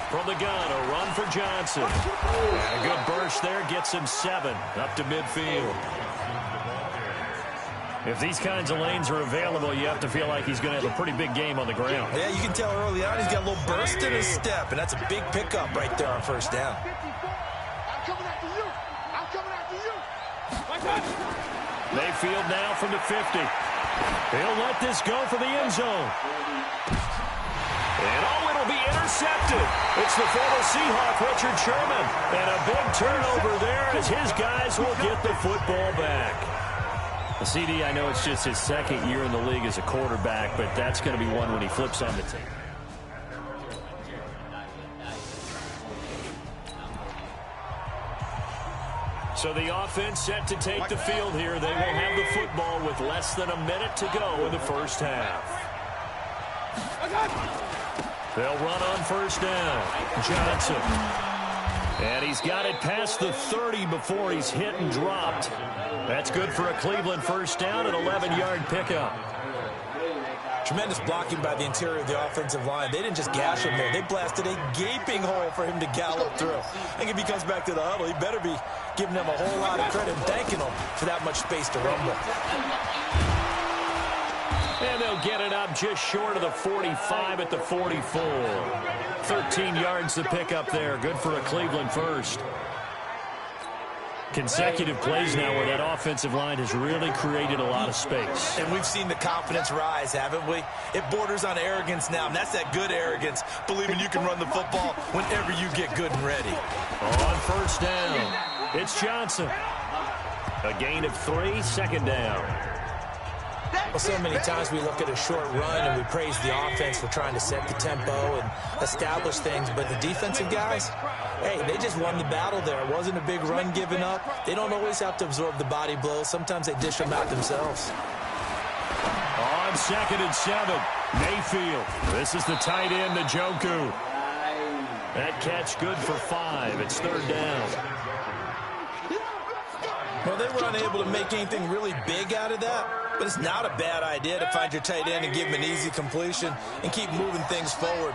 From the gun, a run for Johnson. And a good burst there gets him 7 up to midfield. If these kinds of lanes are available, you have to feel like he's going to have a pretty big game on the ground. Yeah, you can tell early on he's got a little burst in his step, and that's a big pickup right there on first down. Mayfield now from the 50. He'll let this go for the end zone. And oh, it'll be intercepted. It's the former Seahawk, Richard Sherman. And a big turnover there as his guys will get the football back. The CD, I know it's just his second year in the league as a quarterback, but that's going to be one when he flips on the team. So the offense set to take the field here. They will have the football with less than a minute to go in the first half. They'll run on first down. Johnson. And he's got it past the 30 before he's hit and dropped. That's good for a Cleveland first down, an 11-yard pickup. Tremendous blocking by the interior of the offensive line. They didn't just gash him there. They blasted a gaping hole for him to gallop through. I think if he comes back to the huddle, he better be giving them a whole lot of credit and thanking them for that much space to rumble. And they'll get it up just short of the 45 at the 44. 13 yards to pick up there. Good for a Cleveland first. Consecutive plays now where that offensive line has really created a lot of space. And we've seen the confidence rise, haven't we? It borders on arrogance now, and that's that good arrogance, believing you can run the football whenever you get good and ready. On first down, it's Johnson. A gain of 3, second down. Well, so many times we look at a short run and we praise the offense for trying to set the tempo and establish things, but the defensive guys, hey, they just won the battle there. It wasn't a big run given up. They don't always have to absorb the body blows. Sometimes they dish them out themselves. On 2nd and 7, Mayfield. This is the tight end, Njoku. That catch good for 5. It's 3rd down. Well, they were unable to make anything really big out of that, but it's not a bad idea to find your tight end and give him an easy completion and keep moving things forward.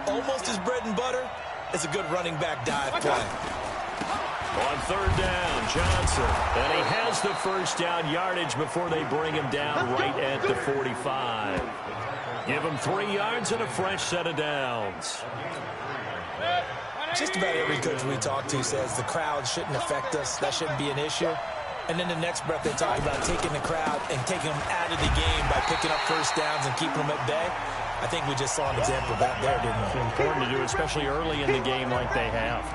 Almost his bread and butter is a good running back dive play. On 3rd down, Johnson. And he has the first down yardage before they bring him down right at the 45. Give him 3 yards and a fresh set of downs. Just about every coach we talk to says the crowd shouldn't affect us. That shouldn't be an issue. And then the next breath they talk about taking the crowd and taking them out of the game by picking up first downs and keeping them at bay. I think we just saw an example of that there, didn't we? It's important to do, especially early in the game like they have.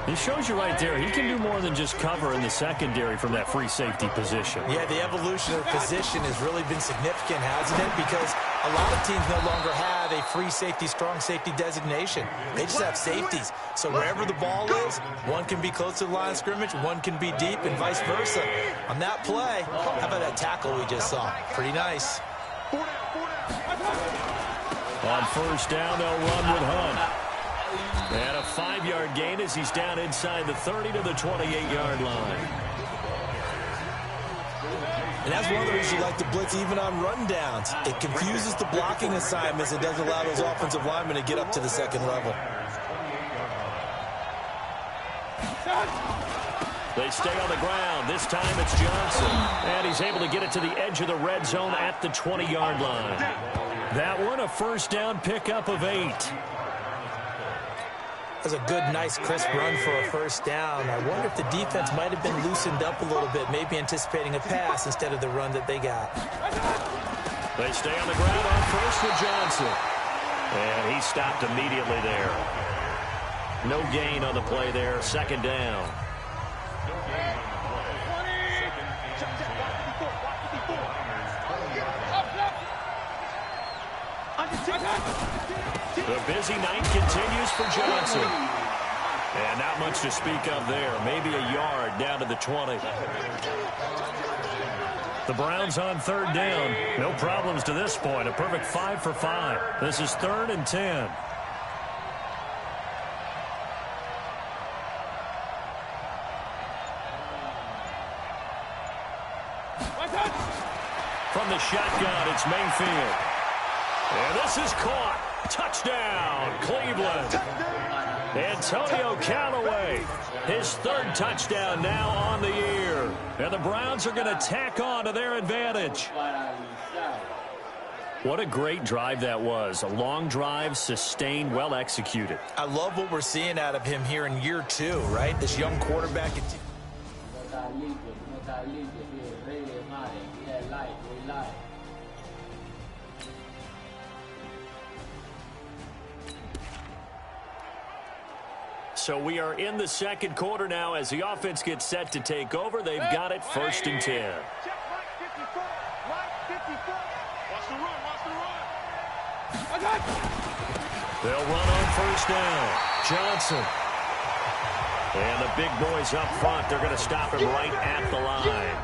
He shows you right there, he can do more than just cover in the secondary from that free safety position. Yeah, the evolution of the position has really been significant, hasn't it? Because a lot of teams no longer have a free safety, strong safety designation. They just have safeties. So wherever the ball is, one can be close to the line of scrimmage, one can be deep, and vice versa. On that play, how about that tackle we just saw? Pretty nice. On first down, they'll run with Hunt. And a 5-yard gain as he's down inside the 30 to the 28-yard line. And that's one of the reasons you like to blitz even on run downs. It confuses the blocking assignments. It doesn't allow those offensive linemen to get up to the second level. They stay on the ground. This time it's Johnson. And he's able to get it to the edge of the red zone at the 20-yard line. That one, a first down pickup of 8. That's a good, nice, crisp run for a first down. I wonder if the defense might have been loosened up a little bit, maybe anticipating a pass instead of the run that they got. They stay on the ground on first with Johnson. And he stopped immediately there. No gain on the play there, 2nd down. The busy night continues for Johnson. And not much to speak of there. Maybe a yard down to the 20. The Browns on 3rd down. No problems to this point. A perfect 5 for 5. This is 3rd and 10. From the shotgun, it's Mayfield. And this is caught. Touchdown, Cleveland. Antonio Callaway, his third touchdown now on the year. And the Browns are going to tack on to their advantage. What a great drive that was. A long drive, sustained, well executed. I love what we're seeing out of him here in year 2, right? This young quarterback. So we are in the second quarter now as the offense gets set to take over. They've got it 1st and 10. They'll run on 1st down. Johnson. And the big boys up front, they're going to stop him right at the line.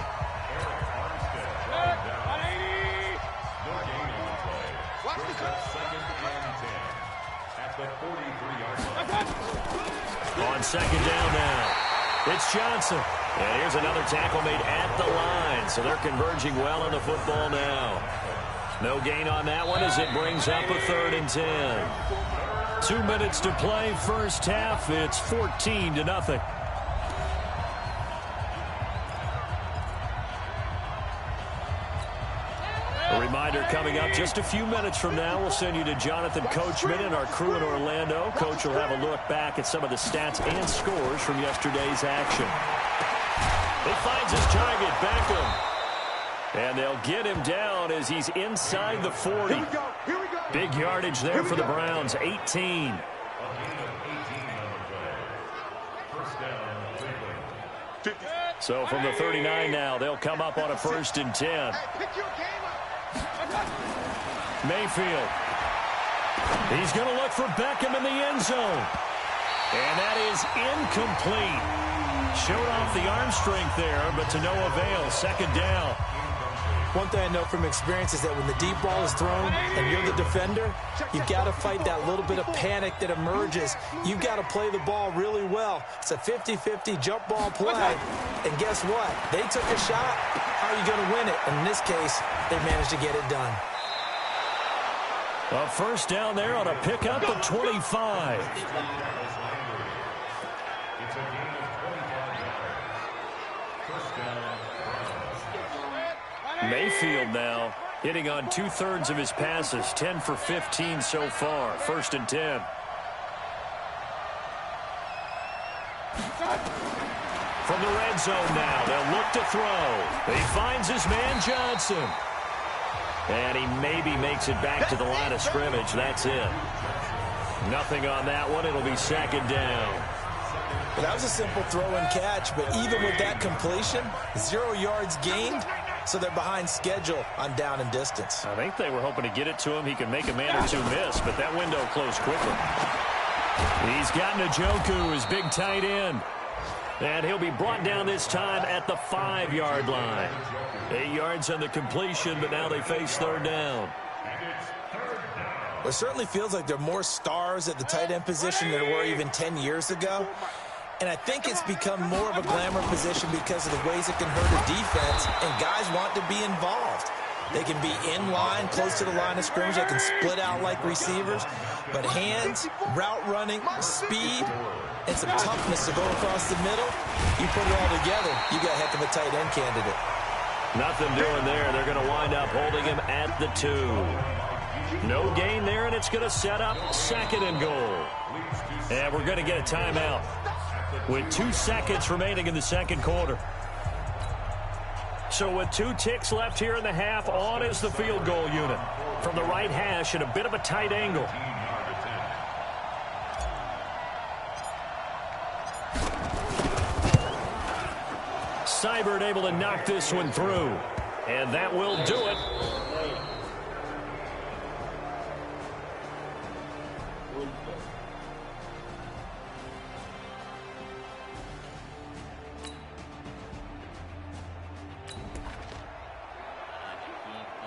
On 2nd down now, it's Johnson. And here's another tackle made at the line. So they're converging well on the football now. No gain on that one as it brings up a 3rd and 10. 2 minutes to play, first half. It's 14-0. A reminder coming up just a few minutes from now, we'll send you to Jonathan Coachman and our crew in Orlando. Coach will have a look back at some of the stats and scores from yesterday's action. He finds his target, Beckham. And they'll get him down as he's inside the 40. Here we go. Here we go. Big yardage there for the Browns, 18. So from the 39 now, they'll come up on a 1st and 10. Mayfield. He's going to look for Beckham in the end zone. And that is incomplete. Showed off the arm strength there, but to no avail. 2nd down. One thing I know from experience is that when the deep ball is thrown and you're the defender, you've got to fight that little bit of panic that emerges. You've got to play the ball really well. It's a 50-50 jump ball play. And guess what? They took a shot. How are you going to win it? And in this case, they managed to get it done. A 1st down there on a pickup of 25. Mayfield now hitting on 2/3 of his passes, 10 for 15 so far. 1st and 10. From the red zone now, they'll look to throw. He finds his man Johnson. And he maybe makes it back to the line of scrimmage. That's it. Nothing on that one. It'll be 2nd down. Well, that was a simple throw and catch, but even with that completion, 0 yards gained. So they're behind schedule on down and distance. I think they were hoping to get it to him. He could make a man or two miss, but that window closed quickly. He's got Njoku, his big tight end. And he'll be brought down this time at the 5-yard line. 8 yards on the completion, but now they face 3rd down. Well, it certainly feels like there are more stars at the tight end position than there were even 10 years ago. And I think it's become more of a glamour position because of the ways it can hurt a defense, and guys want to be involved. They can be in line, close to the line of scrimmage. They can split out like receivers. But hands, route running, speed, and some toughness to go across the middle, you put it all together, you got a heck of a tight end candidate. Nothing doing there. They're going to wind up holding him at the 2. No gain there, and it's going to set up 2nd and goal. And we're going to get a timeout with 2 seconds remaining in the second quarter. So with 2 ticks left here in the half, on is the field goal unit. From the right hash at a bit of a tight angle. Seibert able to knock this one through. And that will do it.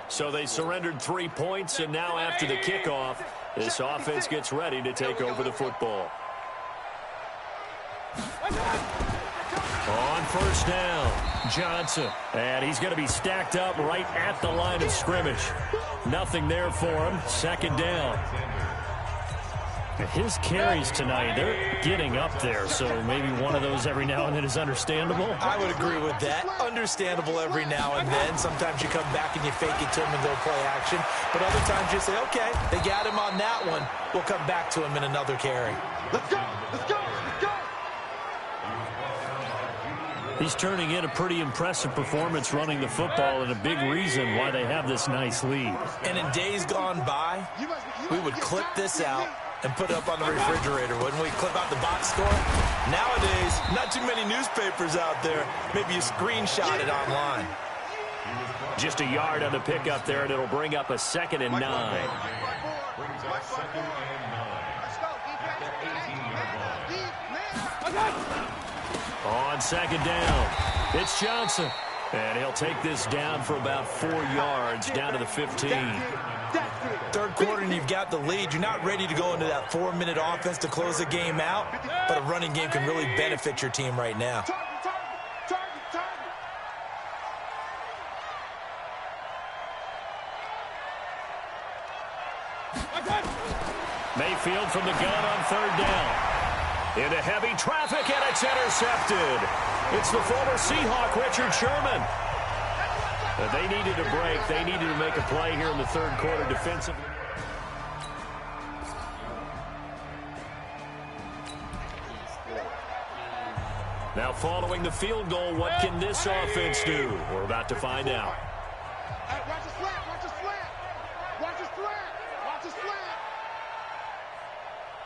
So they surrendered 3 points, and now after the kickoff, this offense gets ready to take over the football. On 1st down, Johnson. And he's going to be stacked up right at the line of scrimmage. Nothing there for him. 2nd down. His carries tonight, they're getting up there, so maybe one of those every now and then is understandable. I would agree with that. Understandable every now and then. Sometimes you come back and you fake it to him and go play action. But other times you say, okay, they got him on that one. We'll come back to him in another carry. Let's go! Let's go! Let's go! He's turning in a pretty impressive performance running the football, and a big reason why they have this nice lead. And in days gone by, we would clip this out and put it up on the refrigerator, wouldn't we? Clip out the box score. Nowadays, not too many newspapers out there. Maybe you screenshot it online. Just a yard on the pickup there, and it'll bring up a 2nd and 9. On 2nd down, it's Johnson. And he'll take this down for about 4 yards, down to the 15. Third quarter and you've got the lead. You're not ready to go into that 4-minute offense to close the game out, but a running game can really benefit your team right now. Mayfield from the gun on 3rd down. Into heavy traffic, and it's intercepted. It's the former Seahawk, Richard Sherman. They needed a break. They needed to make a play here in the 3rd quarter defensively. Now following the field goal, what can this offense do? We're about to find out. Hey, watch the slant, watch the slant. Watch the slant, watch the slant.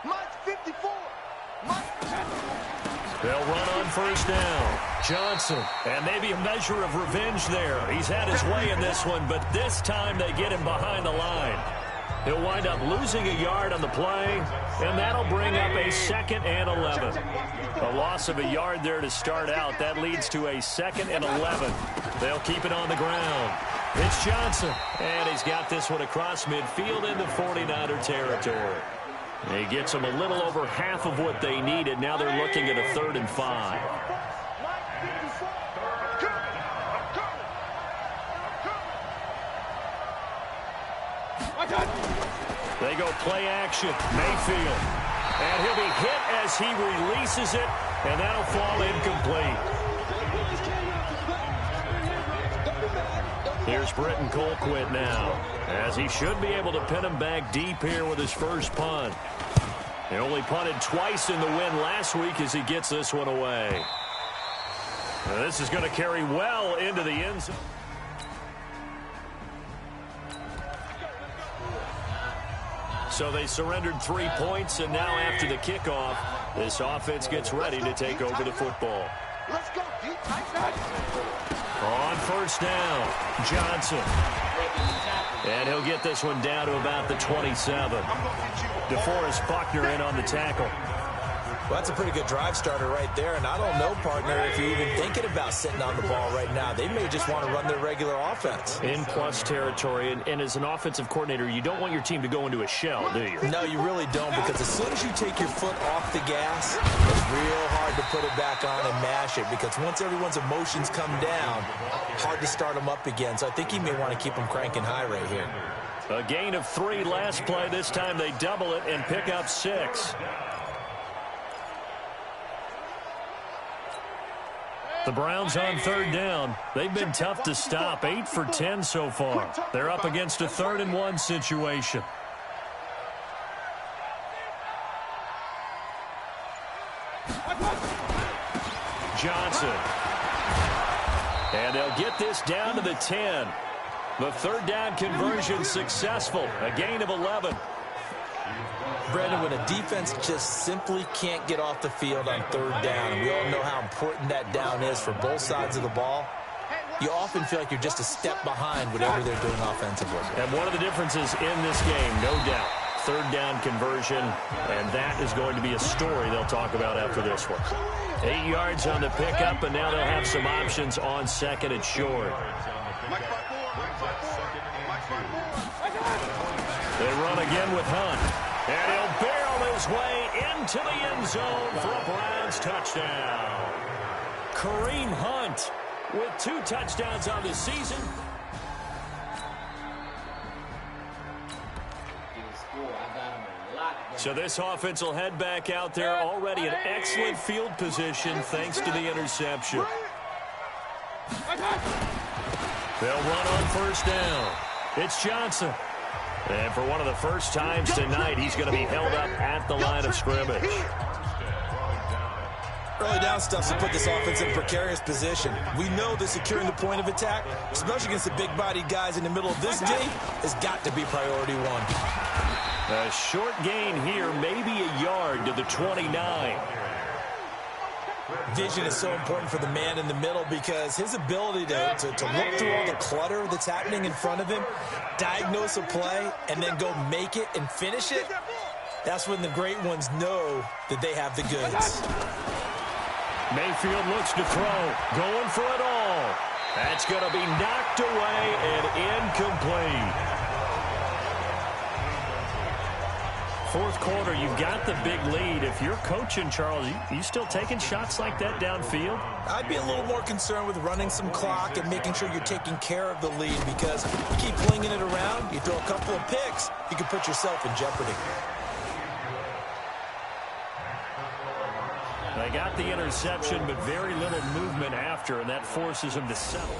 Mike's 54. They'll run on 1st down. Johnson, and maybe a measure of revenge there. He's had his way in this one, but this time they get him behind the line. He'll wind up losing a yard on the play, and that'll bring up a 2nd and 11. A loss of a yard there to start out. That leads to a 2nd and 11. They'll keep it on the ground. It's Johnson, and he's got this one across midfield into 49er territory. He gets them a little over half of what they needed. Now they're looking at a 3rd and 5. They go play action. Mayfield. And he'll be hit as he releases it, and that'll fall incomplete. Here's Britton Colquitt now, as he should be able to pin him back deep here with his first punt. He only punted twice in the win last week as he gets this one away. Now this is going to carry well into the end zone. So they surrendered 3 points, and now after the kickoff, this offense gets ready to take over the football. Let's go, deep, tight. On 1st down, Johnson. And he'll get this one down to about the 27. DeForest Buckner in on the tackle. Well, that's a pretty good drive starter right there, and I don't know, partner, if you're even thinking about sitting on the ball right now. They may just want to run their regular offense. In plus territory, and as an offensive coordinator, you don't want your team to go into a shell, do you? No, you really don't, because as soon as you take your foot off the gas, it's real hard to put it back on and mash it, because once everyone's emotions come down, hard to start them up again. So I think you may want to keep them cranking high right here. A gain of 3 last play. This time they double it and pick up 6. The Browns on 3rd down. They've been tough to stop. 8 for 10 so far. They're up against a 3rd and 1 situation. Johnson. And they'll get this down to the 10. The 3rd down conversion successful. A gain of 11. Brandon, when a defense just simply can't get off the field on 3rd down, and we all know how important that down is for both sides of the ball, you often feel like you're just a step behind whatever they're doing offensively. And one of the differences in this game, no doubt, 3rd down conversion, and that is going to be a story they'll talk about after this one. 8 yards on the pickup, and now they'll have some options on 2nd and short. They run again with Hunt. And he'll barrel his way into the end zone for a Browns touchdown. Kareem Hunt with 2 touchdowns on the season. So this offense will head back out there, already in excellent field position thanks to the interception. They'll run on first down. It's Johnson. And for one of the first times tonight, he's going to be held up at the line of scrimmage. Early down stuff to put this offense in a precarious position. We know that securing the point of attack, especially against the big-bodied guys in the middle of this D, has got to be priority one. A short gain here, maybe a yard to the 29. Vision is so important for the man in the middle because his ability to look through all the clutter that's happening in front of him, diagnose a play, and then go make it and finish it, that's when the great ones know that they have the goods. Mayfield looks to throw, going for it all. That's going to be knocked away and incomplete. Fourth quarter, you've got the big lead. If you're coaching, Charles, you still taking shots like that downfield? I'd be a little more concerned with running some clock and making sure you're taking care of the lead because you keep flinging it around, you throw a couple of picks, you can put yourself in jeopardy. They got the interception, but very little movement after, and that forces him to settle.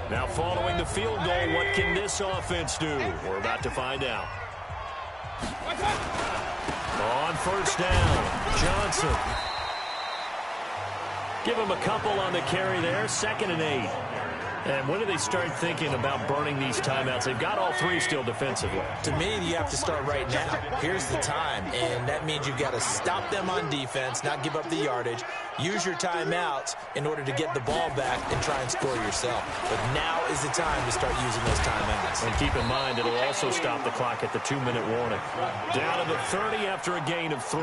Now following the field goal, what can this offense do? We're about to find out. On first down, Johnson. Give him a couple on the carry there, 2nd and 8. And when do they start thinking about burning these timeouts? They've got all three still defensively. To me, you have to start right now. Here's the time, and that means you've got to stop them on defense, not give up the yardage, use your timeouts in order to get the ball back and try and score yourself. But now is the time to start using those timeouts. And keep in mind, it'll also stop the clock at the 2-minute warning. Down to the 30 after a gain of 3.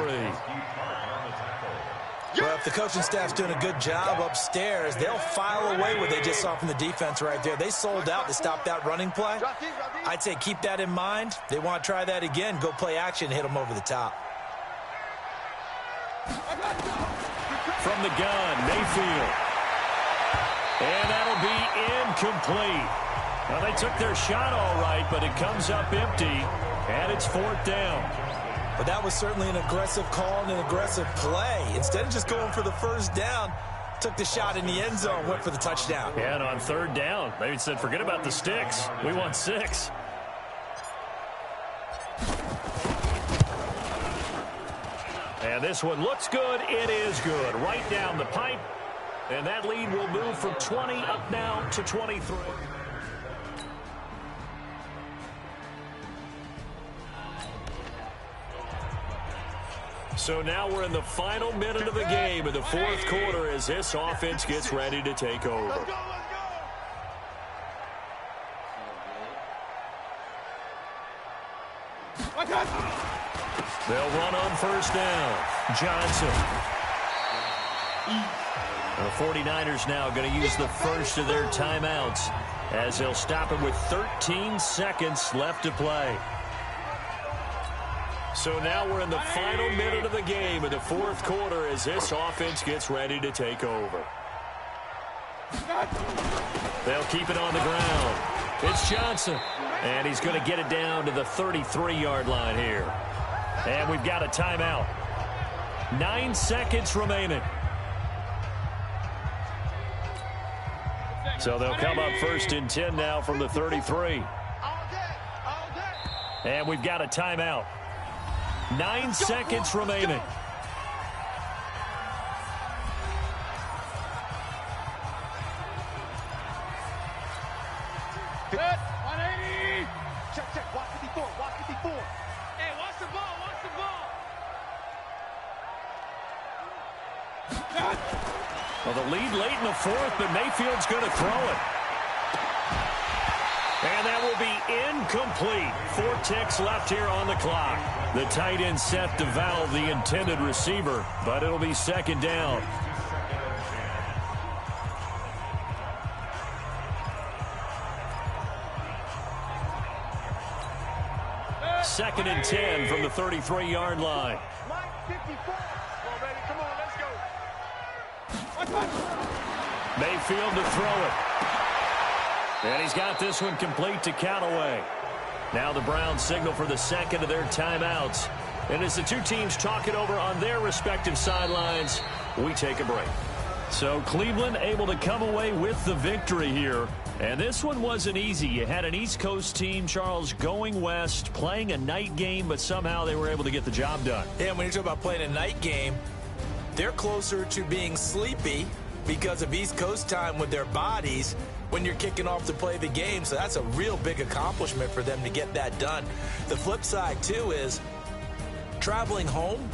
Well, if the coaching staff's doing a good job upstairs, they'll file away what they just saw from the defense right there. They sold out to stop that running play. I'd say keep that in mind. They want to try that again. Go play action, hit them over the top. From the gun, Mayfield. And that'll be incomplete. Well, they took their shot all right, but it comes up empty, and it's 4th down. But that was certainly an aggressive call and an aggressive play. Instead of just going for the first down, took the shot in the end zone, went for the touchdown. Yeah, and on 3rd down, they said, forget about the sticks. We want 6. And this one looks good. It is good. Right down the pipe. And that lead will move from 20 up now to 23. So now we're in the final minute of the game in the 4th quarter as this offense gets ready to take over. They'll run on first down. Johnson. The 49ers now going to use the first of their timeouts as they'll stop it with 13 seconds left to play. So now we're in the final minute of the game in the 4th quarter as this offense gets ready to take over. They'll keep it on the ground. It's Johnson. And he's going to get it down to the 33-yard line here. And we've got a timeout. 9 seconds remaining. So they'll come up 1st and 10 now from the 33. And we've got a timeout. 9 seconds remaining. Good. 180. Check. Watch 54. Watch 54. Hey, watch the ball. Watch the ball. Well, the lead late in the 4th, but Mayfield's going to throw it. And that will be incomplete. 4 ticks left here on the clock. The tight end set to Valve, the intended receiver, but it'll be 2nd down. Second and 10 from the 33-yard line. Mike 54. Come on, baby. Come on, let's go. Mayfield to throw it. And he's got this one complete to Callaway. Now the Browns signal for the second of their timeouts. And as the two teams talk it over on their respective sidelines, we take a break. So Cleveland able to come away with the victory here. And this one wasn't easy. You had an East Coast team, Charles, going west, playing a night game, but somehow they were able to get the job done. Yeah, when you talk about playing a night game, they're closer to being sleepy because of East Coast time with their bodies when you're kicking off to play the game. So that's a real big accomplishment for them to get that done. The flip side, too, is traveling home